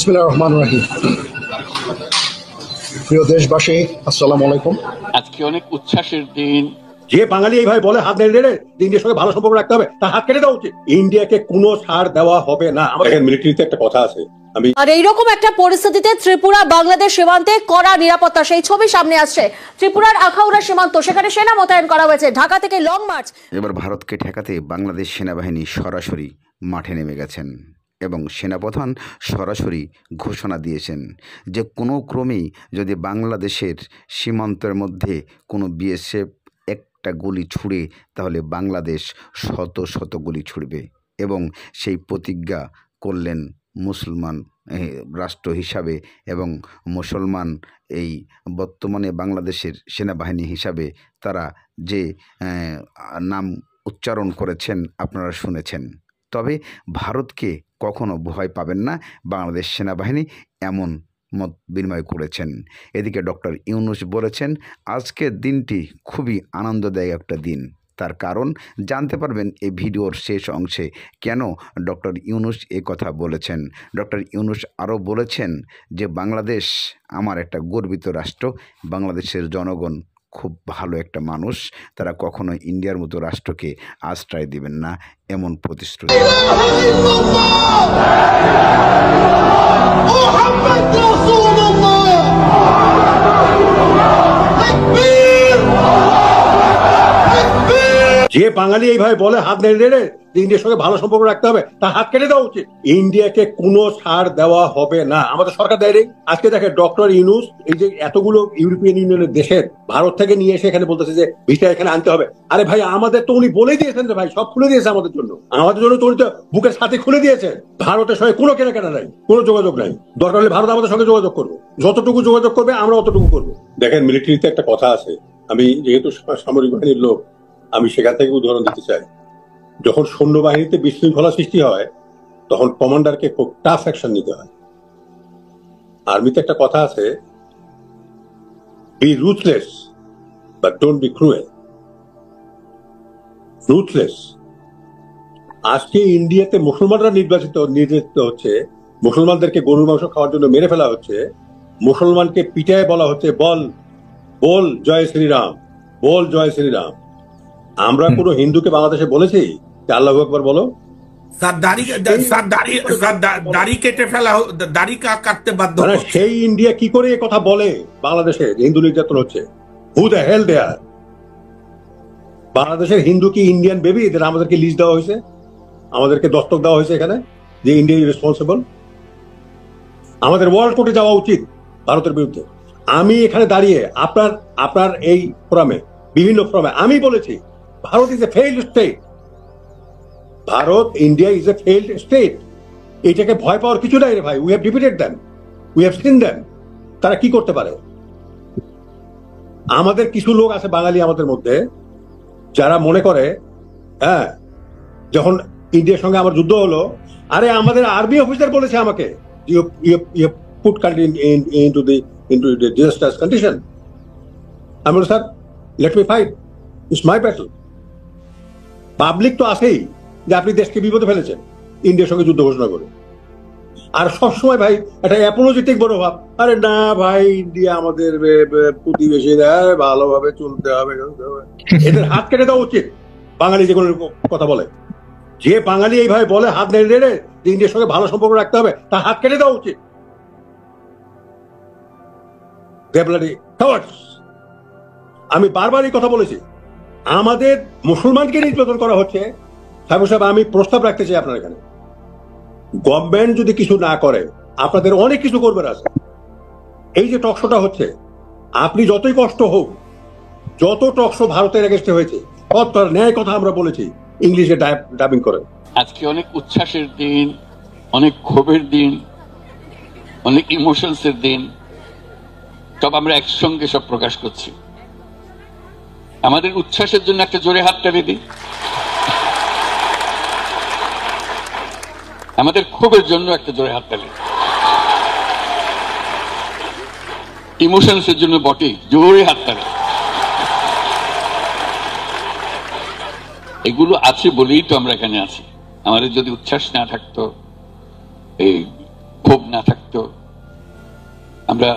বিসমিল্লাহির রহমানির রহিম। প্রিয় দেশবাসী, আসসালামু আলাইকুম। আজকে অনেক উচ্ছ্বাসের দিন। যে বাঙালি এইভাবে বলে হাত নেড়ে ইন্ডিয়ার সঙ্গে ভালো সম্পর্ক রাখতে হবে, তার হাত কেটে দেওয়া উচিত। ইন্ডিয়াকে কোনো ছাড় দেওয়া হবে না। আমাদের মিলিটারিতে একটা কথা আছে। আর এইরকম একটা পরিস্থিতিতে ত্রিপুরা বাংলাদেশ সীমান্তে কড়া নিরাপত্তা, সেই ছবি সামনে আসছে। ত্রিপুরার আখাউড়া সীমান্ত, সেখানে সেনা মোতায়েন করা হয়েছে। ঢাকা থেকে লং মার্চ। এবার ভারতকে ঠেকাতে বাংলাদেশ সেনাবাহিনী সরাসরি মাঠে নেমে গেছেন এবং সেনাপ্রধান সরাসরি ঘোষণা দিয়েছেন যে কোনো ক্রমেই যদি বাংলাদেশের সীমান্তের মধ্যে কোনো বিএসএফ একটা গুলি ছুড়ে তাহলে বাংলাদেশ শত শত গুলি ছুড়বে এবং সেই প্রতিজ্ঞা করলেন মুসলমান রাষ্ট্র হিসাবে এবং মুসলমান এই বর্তমানে বাংলাদেশের সেনাবাহিনী হিসাবে তারা যে নাম উচ্চারণ করেছেন আপনারা শুনেছেন। তবে ভারতকে কখনো ভয় পাবেন না বাংলাদেশ সেনাবাহিনী, এমন মত বিনিময় করেছেন। এদিকে ডক্টর ইউনূস বলেছেন আজকের দিনটি খুবই আনন্দদায়ক একটা দিন। তার কারণ জানতে পারবেন এই ভিডিওর শেষ অংশে কেন ডক্টর ইউনূস এই কথা বলেছেন। ডক্টর ইউনূস আরও বলেছেন যে বাংলাদেশ আমার একটা গর্বিত রাষ্ট্র, বাংলাদেশের জনগণ খুব ভালো একটা মানুষ, তারা কখনো ইন্ডিয়ার মতো রাষ্ট্রকে আশ্রয় দিবেন না, এমন প্রতিশ্রুতি। যে বাঙালি এইভাবে বলে হাত নেড়ে ইন্ডিয়ার সঙ্গে ভালো সম্পর্ক রাখতে হবে, তার হাত কেটে দেওয়া উচিত। ইন্ডিয়াকে কোনো ছাড় দেওয়া হবে না। আমাদের সরকার দেয়। আজকে দেখে ডক্টর ইউনূস এই যে এতগুলো ইউরোপিয়ান ইউনিয়নের দেশের ভারত থেকে নিয়ে এসে এখানে বলতেছে যে ভিসা এখানে আনতে হবে। আরে ভাই, আমাদের তো উনি বলেই দিয়েছেন যে ভাই সব খুলে দিয়েছে আমাদের জন্য তো উনি তো বুকের সাথে খুলে দিয়েছে। ভারতের সঙ্গে কোনো কেনাকাটা নাই, কোনো যোগাযোগ নাই। দরকার হলে ভারত আমাদের সঙ্গে যোগাযোগ করবো, যতটুকু যোগাযোগ করবে আমরা অতটুকু করবো। দেখেন, মিলিটারিতে একটা কথা আছে, আমি যেহেতু সামরিক বাহিনীর লোক আমি সেখান থেকে উদাহরণ দিতে চাই। যখন সৈন্যবাহিনীতে বিশৃঙ্খলা সৃষ্টি হয় তখন কমান্ডারকে খুব টাফ অ্যাকশন নিতে হয়। আর্মিতে একটা কথা আছে, be ruthless but don't be cruel. Ruthless. আজকে ইন্ডিয়াতে মুসলমানরা নির্যাতিত হচ্ছে, মুসলমানদেরকে গরুর মাংস খাওয়ার জন্য মেরে ফেলা হচ্ছে, মুসলমানকে পিটায় বলা হচ্ছে বল বল জয় শ্রীরাম, বল জয় শ্রীরাম। আমরা কোন হিন্দুকে বাংলাদেশে বলেছি যে আল্লাহু আকবার বলো? দাড়ি কেটে ফেলা, দাড়ি কাটতে বাধ্য। সেই ইন্ডিয়া কি করে কথা বলে বাংলাদেশে হিন্দু নির্যাতন হচ্ছে? হু দ্য হেল দে আর? বাংলাদেশের হিন্দু কি ইন্ডিয়ান বেবি? এদের আমাদেরকে লিস্ট দেওয়া হয়েছে, আমাদেরকে দস্তক দেওয়া হয়েছে এখানে যে ইন্ডিয়া রেসপন্সিবল। আমাদের ওয়ার্ল্ড কোর্টে যাওয়া উচিত ভারতের বিরুদ্ধে। আমি এখানে দাঁড়িয়ে আপনার এই ফোরামে, বিভিন্ন ফোরামে আমি বলেছি Bharat is a failed state. Bharat, India is a failed state. এটাকে ভয় পাওয়ার কিছু নাই রে ভাই। We have defeated them, we have seen them. তারা কি করতে পারে? আমাদের কিছু লোক আছে বাঙালি আমাদের মধ্যে যারা মনে করে, হ্যাঁ, যখন ইন্ডিয়ার সঙ্গে আমার যুদ্ধ হলো, আরে আমাদের আর্মি অফিসার বলেছে আমাকে you put country into the disasters condition. আমি বলি sir let me fight, it's my battle. Public তো আছেই যে আপনি দেশকে বিপদে ফেলেছেন ইন্ডিয়ার সঙ্গে যুদ্ধ ঘোষণা করে। আর সবসময় ভাই একটা অ্যাপোলজেটিক মনোভাব, আরে না ভাই ইন্ডিয়া আমাদের প্রতিবেশী, ভালোভাবে চলতে হবে। এদের হাত কেটে দেওয়া উচিত বাঙালি যে কোনো কথা বলে। যে বাঙালি এইভাবে বলে হাত নেড়ে ইন্ডিয়ার সঙ্গে ভালো সম্পর্ক রাখতে হবে, তার হাত কেটে দেওয়া উচিত। আমি বারবার এই কথা বলেছি, আমাদের মুসলমানকে নির্যাতন করা হচ্ছে। সাহেব, আমি প্রস্তাব রাখতে চাই আপনার এখানে, গভর্নমেন্ট যদি কিছু না করে আপনাদের অনেক কিছু করবার আছে। এই যে টকশোটা হচ্ছে, আপনি যতই কষ্ট হোক, যত টকশো ভারতের এগেস্টে হয়েছে, তার ন্যায় কথা আমরা বলেছি, ইংলিশে ডাবিং করে। আজকে অনেক উচ্ছ্বাসের দিন, অনেক ক্ষোভের দিন, অনেক ইমোশনসের দিন, সব আমরা একসঙ্গে সব প্রকাশ করছি। আমাদের উচ্ছ্বাসের জন্য একটা জোরে হাত তালি দিই, আমাদের ক্ষোভের জন্য একটা জোরে হাত তালি, ইমোশনসের জন্য বটে জোরে হাত তালি। এগুলো আছে বলেই তো আমরা এখানে আছি। আমাদের যদি উচ্ছ্বাস না থাকতো, এই ক্ষোভ না থাকতো আমরা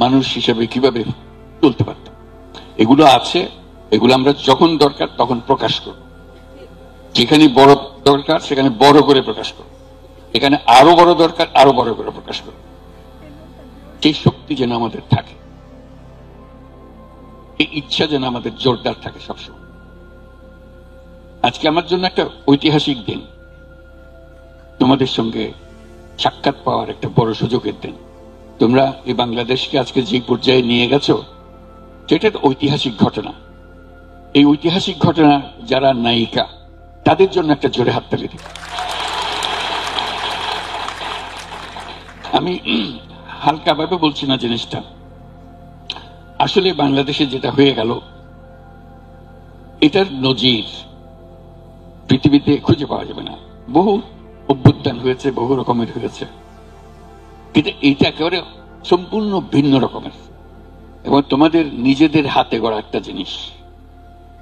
মানুষ হিসেবে কিভাবে চলতে পারতাম। এগুলো আছে, এগুলো আমরা যখন দরকার তখন প্রকাশ করব, যেখানে বড় দরকার সেখানে বড় করে প্রকাশ করব, এখানে আরো বড় দরকার আরো বড় করে প্রকাশ করব। সেই শক্তি যেন আমাদের থাকে, এই ইচ্ছা যেন আমাদের জোরদার থাকে সবসময়। আজকে আমার জন্য একটা ঐতিহাসিক দিন, তোমাদের সঙ্গে সাক্ষাৎ পাওয়ার একটা বড় সুযোগের দিন। তোমরা এই বাংলাদেশকে আজকে যে পর্যায়ে নিয়ে গেছো সেটা একটা ঐতিহাসিক ঘটনা। এই ঐতিহাসিক ঘটনা যারা নায়িকা তাদের জন্য একটা জোরে হাততালি দিই। আমি হালকা ভাবে বলছি না জিনিসটা, আসলে বাংলাদেশে যেটা হয়ে গেল এটার নজির পৃথিবীতে খুঁজে পাওয়া যাবে না। বহু অভ্যুত্থান হয়েছে, বহু রকমের হয়েছে, কিন্তু এইটা একেবারে সম্পূর্ণ ভিন্ন রকমের এবং তোমাদের নিজেদের হাতে গড়া একটা জিনিস।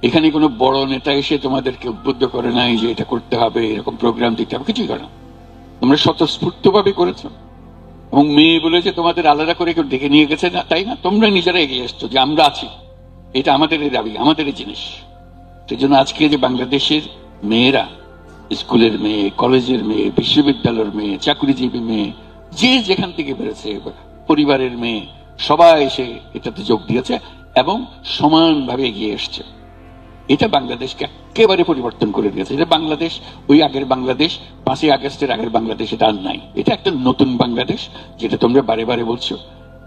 এখানে কোনো বড় নেতা এসে তোমাদেরকে উদ্বুদ্ধ করে নাই যে এটা করতে হবে, এরকম প্রোগ্রাম দিতে হবে, কিছুই করে না। তোমরা স্বতঃস্ফূর্ত ভাবে করেছো এবং মেয়ে বলেছে তোমাদের আলাদা করে কেউ ডেকে নিয়ে গেছে না, তাই না? তোমরা নিজেরা এগিয়ে এসছো যে আমরা আছি, এটা আমাদের দাবি, আমাদের জিনিস। সেই জন্য আজকে যে বাংলাদেশের মেয়েরা, স্কুলের মেয়ে, কলেজের মেয়ে, বিশ্ববিদ্যালয়ের মেয়ে, চাকরিজীবী মেয়ে, যে যেখান থেকে বেরোছে, পরিবারের মেয়ে, সবাই এসে এটাতে যোগ দিয়েছে এবং সমানভাবে এগিয়ে এসছে। এটা বাংলাদেশকে একেবারে পরিবর্তন করে দিয়েছে। এটা বাংলাদেশ ওই আগের বাংলাদেশ, 5ই আগস্টের আগের বাংলাদেশ এটা আর নাই। এটা একটা নতুন বাংলাদেশ, যেটা তোমরা বারে বারে বলছো,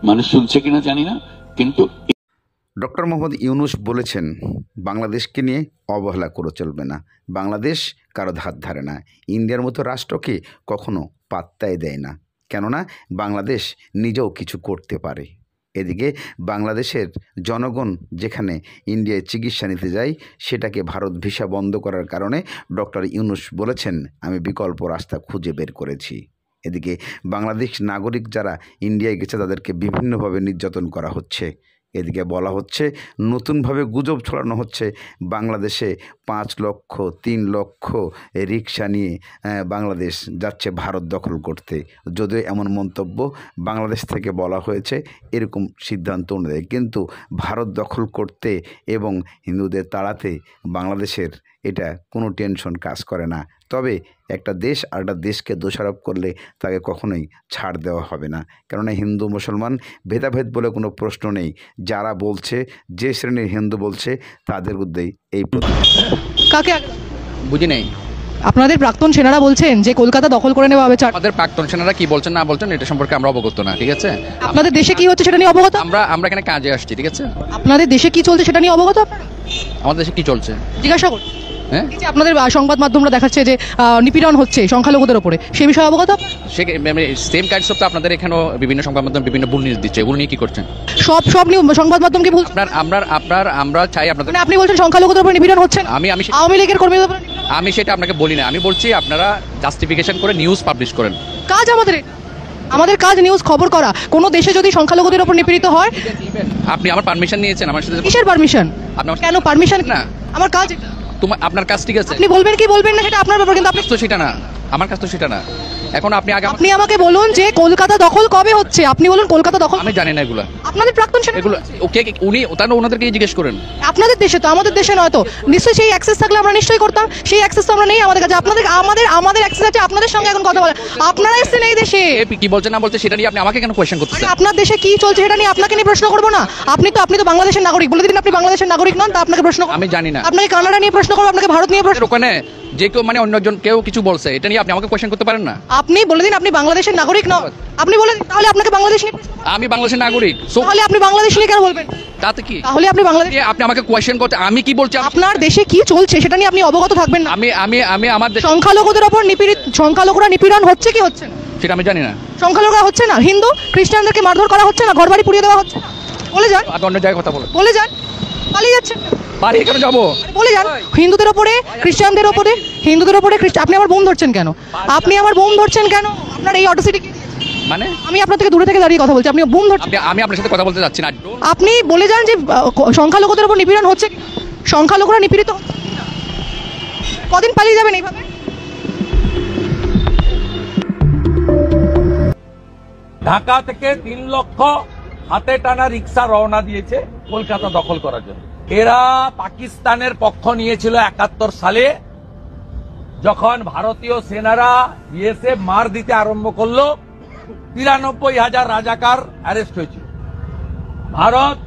মানুষ শুনছে কিনা জানি না, কিন্তু ডক্টর মোহাম্মদ ইউনূস বলেছেন বাংলাদেশকে নিয়ে অবহেলা করে চলবে না, বাংলাদেশ কারো ধার ধারে না, ইন্ডিয়ার মতো রাষ্ট্রকে কখনো পাত্তাই দেয় না, কেননা বাংলাদেশ নিজেও কিছু করতে পারে। এদিকে বাংলাদেশের জনগণ যেখানে ইন্ডিয়ায় চিকিৎসা নিতে যায় সেটাকে ভারত ভিসা বন্ধ করার কারণে ডক্টর ইউনূস বলেছেন আমি বিকল্প রাস্তা খুঁজে বের করেছি। এদিকে বাংলাদেশ নাগরিক যারা ইন্ডিয়ায় গেছে তাদেরকে বিভিন্নভাবে নির্যাতন করা হচ্ছে। এদিকে বলা হচ্ছে, নতুনভাবে গুজব ছড়ানো হচ্ছে বাংলাদেশে 5 লক্ষ 3 লক্ষ রিক্সা নিয়ে বাংলাদেশ যাচ্ছে ভারত দখল করতে। যদিও এমন মন্তব্য বাংলাদেশ থেকে বলা হয়েছে এরকম সিদ্ধান্ত অনুযায়ী, কিন্তু ভারত দখল করতে এবং হিন্দুদের তাড়াতে বাংলাদেশের এটা কোনো টেনশন কাজ করে না। তবে একটা দেশ আর একটা দেশকে দোষারোপ করলে তাকে কখনোই ছাড় দেওয়া হবে না, কেননা হিন্দু মুসলমান ভেদাভেদ বলে কোনো প্রশ্ন নেই। যারা বলছে, যে শ্রেণীর হিন্দু বলছে তাদের মধ্যেই এই কাকে বুঝি নেই। আপনাদের প্রাক্তন সেনারা বলছেন যে কলকাতা দখল করে নেওয়া হবে। আমাদের প্রাক্তন সেনারা কি বলছেন না বলছেন এটা সম্পর্কে আমরা অবগত না, ঠিক আছে? আপনাদের দেশে কি হচ্ছে সেটা নিয়ে অবগত? আমরা এখানে কাজে আসছি, ঠিক আছে? আপনাদের দেশে কি চলছে সেটা নিয়ে অবগত? আমাদের দেশে কি চলছে জিজ্ঞাসা করুন। হ্যাঁ, এই যে আপনাদের সংবাদ মাধ্যমরা দেখাচ্ছে যে নিপীড়ন হচ্ছে সংখ্যালঘুদের উপরে, সে বিষয়ে অবগত? সেম কাজ তো আপনাদের এখানেও বিভিন্ন সংবাদ মাধ্যম বিভিন্ন ভুল নিউজ দিচ্ছে, এগুলো নিয়ে কি করছেন? সব সংবাদ মাধ্যমকে ভুল। আমরা চাই আপনাদের, মানে আপনি বলছেন সংখ্যালঘুদের উপরে নিপীড়ন হচ্ছে? আমি আওয়ামী লীগের কর্মীদের উপরে? আমি সেটা আপনাকে বলি না, আমি বলছি আপনারা জাস্টিফিকেশন করে নিউজ পাবলিশ করেন। কাজ আমাদের কাজ নিউজ খবর করা। কোনো দেশে যদি সংখ্যালঘুদের উপর নিপীড়িত হয়, আপনি আমার পারমিশন নিয়েছেন আমার সাথে? কিসের পারমিশন? কেন পারমিশন? না, আমার কাজ, আপনার কাজ, ঠিক আছে? আপনি বলবেন কি বলবেন না সেটা আপনার ব্যাপার, কিন্তু আপনি তো সেটা না, আমার কাজ তো সেটা না। এখন আপনি আমাকে বলুন যে কলকাতা দখল কবে হচ্ছে, আপনি বলুন কলকাতা দখল। আমি জানি না এগুলা, আপনাদের প্রাক্তন সেনা এগুলো উনি ওনাদেরকে জিজ্ঞেস করেন। আপনাদের দেশে তো, আমাদের দেশে নয় তো। নিশ্চয়ই সেই অ্যাক্সেস থাকলে আমরা নিশ্চয়ই করতাম, সেই অ্যাক্সেস তো আমরা নেই আমাদের কাছে। আমাদের অ্যাক্সেস আছে আপনাদের সঙ্গে এখন কথা বলে। আপনারা এসেছেন এই দেশে, কি বলছেন না বলছে সেটা নিয়ে আপনি আমাকে কেন কোয়েশ্চেন করতেছেন? আপনার দেশে কি চলছে সেটা নিয়ে আপনাকে নিয়ে প্রশ্ন করবো না? আপনি তো বাংলাদেশের নাগরিক, বলে দিন আপনি বাংলাদেশের নাগরিক নন, তা আপনাকে প্রশ্ন আমি জানি না। আপনাকে কানাডা নিয়ে প্রশ্ন করবো, আপনাকে ভারত নিয়ে প্রশ্ন। ওখানে যে কেউ মানে অন্যজন কেউ কিছু বলছে, এটা নিয়ে আপনি আমাকে কোয়েশ্চেন করতে পারেন না। আপনি বলে দিন আপনি বাংলাদেশের নাগরিক নন, আপনি বলে দিন, তাহলে আপনাকে বাংলাদেশ নিয়ে। আমি বাংলাদেশের নাগরিক, তাহলে আপনি বাংলাদেশ নিয়ে কেন বলবেন? তাতে কি? তাহলে আপনি বাংলাদেশ, আপনি আমাকে কোয়েশ্চেন করতে, আমি কি বলছি? আপনার দেশে কি চলছে সেটা নিয়ে আপনি অবগত থাকবেন না। আমি আমার সংখ্যালঘুদের উপর সংখ্যালঘুরা নিপীড়ন হচ্ছে কি হচ্ছে না সেটা আমি জানি না। সংখ্যালঘুরা হচ্ছে না, হিন্দু খ্রিস্টানদেরকে মারধর করা হচ্ছে না, ঘরবাড়ি পুড়িয়ে দেওয়া হচ্ছে? বলে যান, আপনি অন্য জায়গায় কথা বলে যান, পালিয়ে যাচ্ছেন। বাড়ি এখানে যাবো, বলে যান। হিন্দুদের উপরে খ্রিস্টানদের উপরে, আপনি আমার বোম ধরছেন কেন? আপনার এই অটোসিটি মানে? আমি আপনার থেকে দূরে থেকে দাঁড়িয়ে কথা বলছি, আপনি বোম ধরছেন। আমি আপনার সাথে কথা বলতে যাচ্ছি না। আপনি বলে যান যে সংখ্যালঘুদের উপর নিপীড়ন হচ্ছে, সংখ্যালঘুরা নিপীড়িত হচ্ছে। কদিন পালিয়ে যাবেন এইভাবে? ঢাকা থেকে 3 লক্ষ হাতে টানা রিক্সা রওনা দিয়েছে কলকাতা দখল করার জন্য। এরা পাকিস্তানের পক্ষ নিয়েছিল 71 সালে, যখন ভারতীয় সেনারা বিএসএফ মার দিতে আরম্ভ করলো 93,000 রাজাকার অ্যারেস্ট হয়েছিল। ভারত,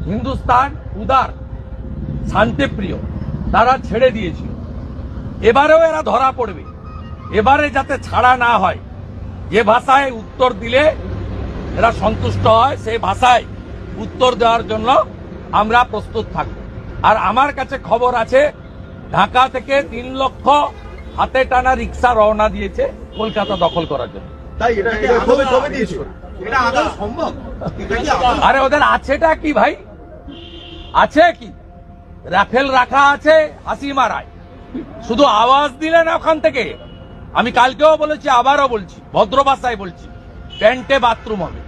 হিন্দুস্তান উদার শান্তিপ্রিয়, তারা ছেড়ে দিয়েছিল। এবারেও এরা ধরা পড়বে। এবারে যাতে ছাড়া না হয়, যে ভাষায় উত্তর দিলে এরা সন্তুষ্ট হয় সেই ভাষায় উত্তর দেওয়ার জন্য আমরা প্রস্তুত থাকব। আর আমার কাছে খবর আছে ঢাকা থেকে 3 লক্ষ হাতে টানা রিক্সা রওনা দিয়েছে কলকাতা দখল করার জন্য। তাই এটা কবে দিয়েছে? এটা আদৌ সম্ভব? আরে ওদের আছেটা কি ভাই? আছে কি? রাফেল রাখা আছে হাসি মারায়, শুধু আওয়াজ দিলে না ওখান থেকে। আমি কালকেও বলেছি, আবারও বলছি, ভদ্র ভাষায় বলছি, প্যান্টে বাথরুম হবে।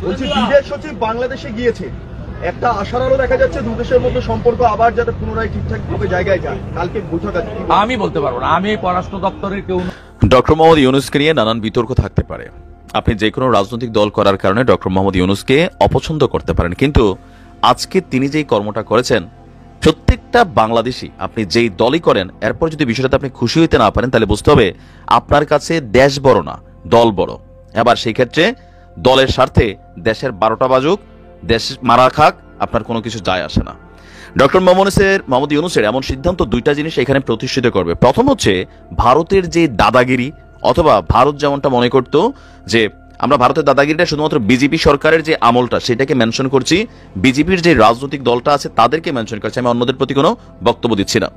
বলছি বিদেশ সচিব বাংলাদেশে গিয়েছে, একটা আশার আলো দেখা যাচ্ছে দু দেশের মধ্যে সম্পর্ক আবার যাতে পুনরায় ঠিকঠাক ভাবে জায়গায় যায়। কালকে বৈঠক আছে। আমি বলতে পারবো না, আমি পররাষ্ট্র দপ্তরের কেউ না। ডক্টর মোহাম্মদ ইউনূসকে নিয়ে নানান বিতর্ক থাকতে পারে। আপনি যে কোনো রাজনৈতিক দল করার কারণে ডক্টর মোহাম্মদ ইউনূসকে অপছন্দ করতে পারেন, কিন্তু আজকে তিনি যেই কর্মটা করেছেন, প্রত্যেকটা বাংলাদেশি আপনি যেই দলই করেন, এরপর যদি বিষয়টাতে আপনি খুশি হইতে না পারেন, তাহলে বুঝতে হবে আপনার কাছে দেশ বড় না, দল বড়। এবার সেই ক্ষেত্রে দলের স্বার্থে দেশের 12টা বাজুক, দেশ মারা খাক, আপনার কোনো কিছু যায় আসে না। ডক্টর মোহাম্মদ ইউনূসের এমন সিদ্ধান্ত দুইটা জিনিস এখানে প্রতিষ্ঠিত করবে। প্রথম হচ্ছে ভারতের যে দাদাগিরি, অথবা ভারত যেমনটা মনে করত যে আমরা ভারতের দাদাগিরিটা শুধুমাত্র বিজেপি সরকারের যে আমলটা সেটাকে মেনশন করছি, বিজেপির যে রাজনৈতিক দলটা আছে তাদেরকে মেনশন করছি, আমি অন্যদের প্রতি কোনো বক্তব্য দিচ্ছি না।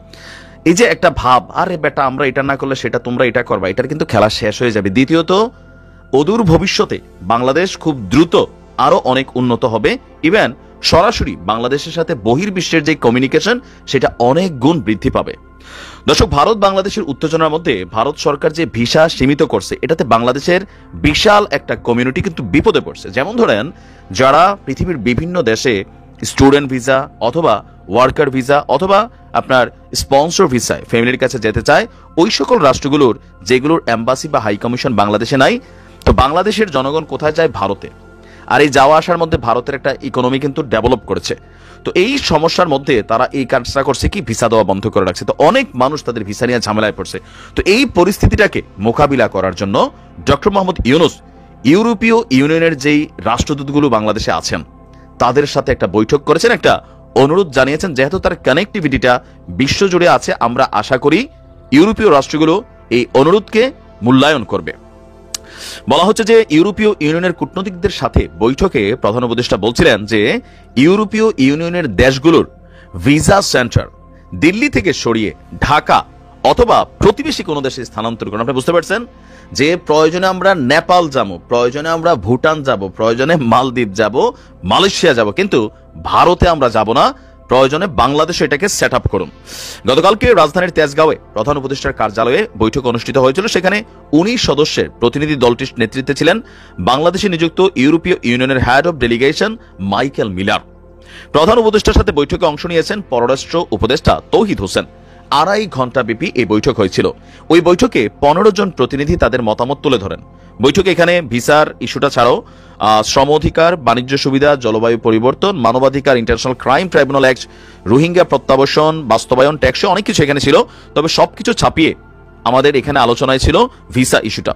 এই যে একটা ভাব, আরে বেটা আমরা এটা না করলে সেটা তোমরা এটা করবা, এটার কিন্তু খেলা শেষ হয়ে যাবে। দ্বিতীয়ত, অদূর ভবিষ্যতে বাংলাদেশ খুব দ্রুত আরো অনেক উন্নত হবে। ইভেন সরাসরি বাংলাদেশের সাথে বহির্বিশ্বের যে কমিউনিকেশন সেটা অনেক গুণ বৃদ্ধি পাবে। দর্শক, ভারত বাংলাদেশের উত্তেজনার মধ্যে ভারত সরকার যে ভিসা সীমিত করছে, এটাতে বাংলাদেশের বিশাল একটা কমিউনিটি কিন্তু বিপদে পড়ছে। যেমন ধরেন, যারা পৃথিবীর বিভিন্ন দেশে স্টুডেন্ট ভিসা অথবা ওয়ার্কার ভিসা অথবা আপনার স্পন্সর ভিসায় ফ্যামিলির কাছে যেতে চায়, ওই সকল রাষ্ট্রগুলোর যেগুলোর এম্বাসি বা হাই কমিশন বাংলাদেশে নাই, তো বাংলাদেশের জনগণ কোথায় যায়? ভারতে। আর এই যাওয়া আসার মধ্যে ভারতের একটা ইকোনমি কিন্তু ডেভেলপ করেছে। তো এই সমস্যার মধ্যে তারা এই কাজটা করছে কি, ভিসা দেওয়া বন্ধ করে রাখছে। তো অনেক মানুষ তাদের ভিসা নিয়ে ঝামেলায় পড়ছে। তো এই পরিস্থিতিটাকে মোকাবিলা করার জন্য ডক্টর মোহাম্মদ ইউনূস ইউরোপীয় ইউনিয়নের যেই রাষ্ট্রদূতগুলো বাংলাদেশে আছেন তাদের সাথে একটা বৈঠক করেছেন, একটা অনুরোধ জানিয়েছেন। যেহেতু তার কানেক্টিভিটিটা বিশ্বজুড়ে আছে, আমরা আশা করি ইউরোপীয় রাষ্ট্রগুলো এই অনুরোধকে মূল্যায়ন করবে। বলা হচ্ছে যে ইউরোপীয় ইউনিয়নের কূটনীতিকদের সাথে বৈঠকে প্রধান উপদেষ্টা বলছিলেন যে ইউরোপীয় ইউনিয়নের দেশগুলোর ভিসা সেন্টার দিল্লি থেকে সরিয়ে ঢাকা অথবা প্রতিবেশী কোনো দেশে স্থানান্তর করুন। আপনি বুঝতে পারছেন যে প্রয়োজনে আমরা নেপাল যাব, প্রয়োজনে আমরা ভুটান যাব, প্রয়োজনে মালদ্বীপ যাব, মালয়েশিয়া যাব, কিন্তু ভারতে আমরা যাব না। প্রয়োজনে বাংলাদেশে এটাকে সেট আপ করুন। গতকালকে রাজধানীর তেজগাঁওয়ে প্রধান উপদেষ্টার কার্যালয়ে বৈঠক অনুষ্ঠিত হয়েছিল। সেখানে 19 সদস্যের প্রতিনিধি দলটির নেতৃত্বে ছিলেন বাংলাদেশে নিযুক্ত ইউরোপীয় ইউনিয়নের head of delegation Michael Miller. প্রধান উপদেষ্টার সাথে বৈঠকে অংশ নিয়েছেন পররাষ্ট্র উপদেষ্টা তৌহিদ হোসেন। 2.5 ঘন্টা ব্যাপী এই বৈঠক হয়েছিল। ওই বৈঠকে 15 জন প্রতিনিধি তাদের মতামত তুলে ধরেন। বৈঠকে এখানে ভিসার ইস্যুটা ছাড়াও শ্রম অধিকার, বাণিজ্য সুবিধা, জলবায়ু পরিবর্তন, মানবাধিকার, international crime tribunal act, Rohingya প্রত্যাবাসন, বাস্তবায়ন, ট্যাক্সে অনেক কিছু এখানে ছিল। তবে সবকিছু ছাপিয়ে আমাদের এখানে আলোচনায় ছিল ভিসা ইস্যুটা।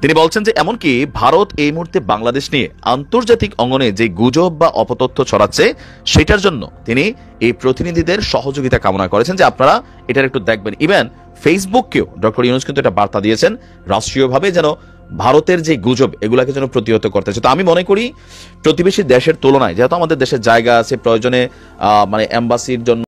তিনি বলছেন যে এমনকি ভারত এই মুহূর্তে বাংলাদেশ নিয়ে আন্তর্জাতিক অঙ্গনে যে গুজব বা অপতথ্য ছড়াচ্ছে সেটার জন্য তিনি এই প্রতিনিধিদের সহযোগিতা কামনা করেছেন যে আপনারা এটার একটু দেখবেন। ইভেন ফেসবুককেও ডক্টর ইউনূস কিন্তু একটা বার্তা দিয়েছেন রাষ্ট্রীয়ভাবে যেন ভারতের যে গুজব এগুলাকে যেন প্রতিহত করতে চায়। তো আমি মনে করি প্রতিবেশী দেশের তুলনায় যেহেতু আমাদের দেশের জায়গা আছে, প্রয়োজনে মানে এম্বাসির জন্য